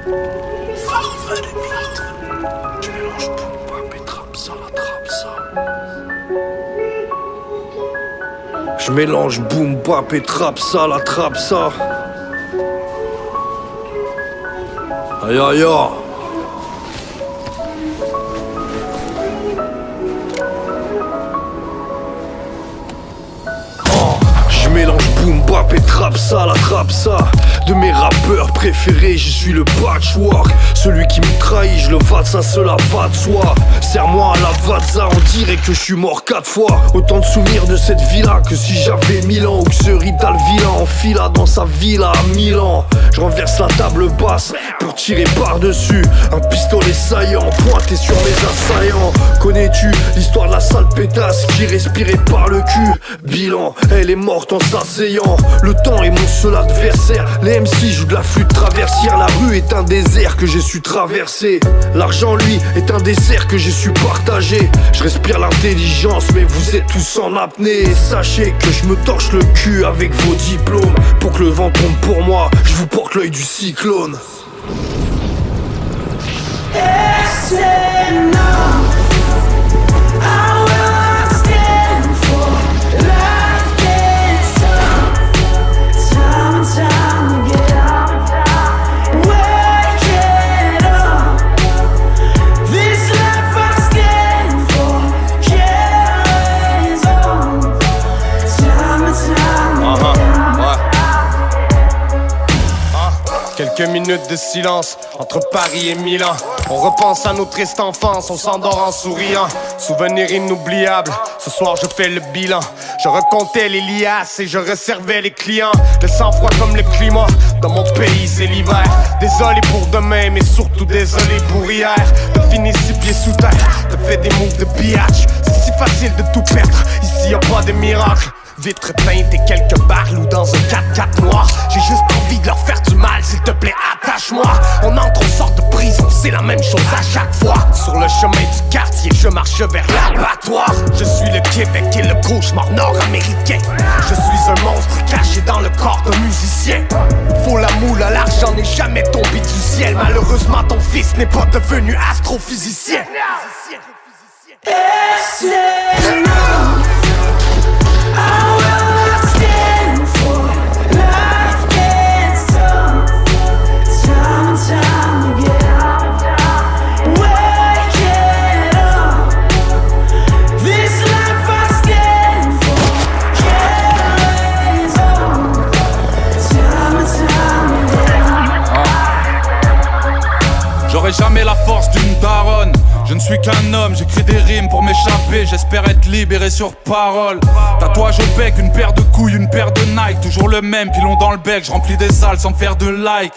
Tu mélanges boom bap et trap ça, la trappe ça. Je mélange boom bap et trap ça, la trappe ça. Aïe aïe aïe. Je mélange boom bap et trap ça, la trappe ça. De mes rappeurs préférés, je suis le patchwork. Celui qui me trahit, je le vatsa, cela va de soi. Serre-moi à la vatsa, on dirait que je suis mort 4 fois. Autant de souvenirs de cette villa que si j'avais 1000 ans. Ou que ce Rital vilain enfila dans sa villa à Milan. Je renverse la table basse pour tirer par-dessus. Un pistolet saillant pointé sur mes assaillants. Connais-tu l'histoire de la sale pétasse qui respirait par le cul? Bilan, elle est morte en s'asseyant. Le temps est mon seul adversaire. Les MC jouent de la flûte traversière. La rue est un désert que j'ai su traverser. L'argent lui est un dessert que j'ai su partager. Je respire l'intelligence mais vous êtes tous en apnée. Et sachez que je me torche le cul avec vos diplômes. Pour que le vent tombe pour moi, je vous porte l'œil du cyclone. Quelques minutes de silence entre Paris et Milan. On repense à notre triste enfance, on s'endort en souriant. Souvenir inoubliable, ce soir je fais le bilan. Je recomptais les liasses et je réservais les clients. Le sang-froid comme le climat, dans mon pays c'est l'hiver. Désolé pour demain mais surtout désolé pour hier. T'as fini 6 pieds sous terre, t'as fait des moves de pillage. C'est si facile de tout perdre, ici y'a pas de miracle. Vitre teinte et quelques barreaux dans un 4x4 noir. J'ai juste envie de leur faire du mal, s'il te plaît attache-moi. On entre, on sort de prison, c'est la même chose à chaque fois. Sur le chemin du quartier, je marche vers l'abattoir. Je suis le Québec et le cauchemar nord-américain. Je suis un monstre caché dans le corps d'un musicien. Faut la moule, l'argent n'est jamais tombé du ciel. Malheureusement ton fils n'est pas devenu astrophysicien. J'aurai jamais la force d'une daronne. Je ne suis qu'un homme, j'écris des rimes pour m'échapper. J'espère être libéré sur parole. Tatouage au bec, une paire de couilles, une paire de Nike. Toujours le même, pilon dans le bec. Je remplis des salles sans faire de like.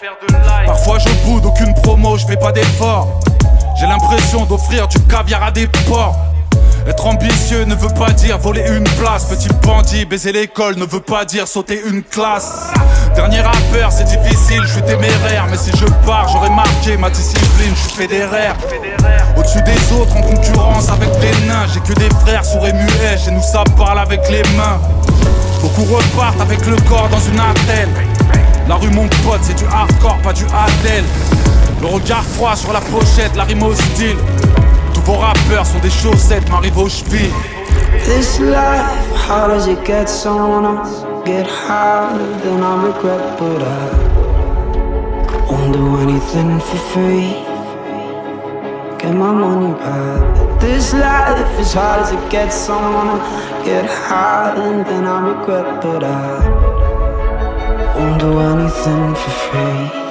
Parfois je boude, aucune promo, je fais pas d'effort. J'ai l'impression d'offrir du caviar à des porcs. Être ambitieux ne veut pas dire voler une place. Petit bandit, baiser l'école ne veut pas dire sauter une classe. Dernier rappeur, c'est difficile, je suis téméraire. Mais si je pars, j'aurais marqué ma discipline, je suis fédéraire. Au-dessus des autres, en concurrence avec des nains. J'ai que des frères sourds et muets, chez nous ça parle avec les mains. Beaucoup repartent avec le corps dans une attelle. La rue mon pote, c'est du hardcore, pas du Adèle. Le regard froid sur la pochette, la rime hostile. Tous vos rappeurs sont des chaussettes, m'arrive aux chevilles. This life, how does it get someone else? Get higher than I regret, but I won't do anything for free. Get my money back. This life, as hard as it gets someone else. Get higher than I regret, but I won't do anything for free.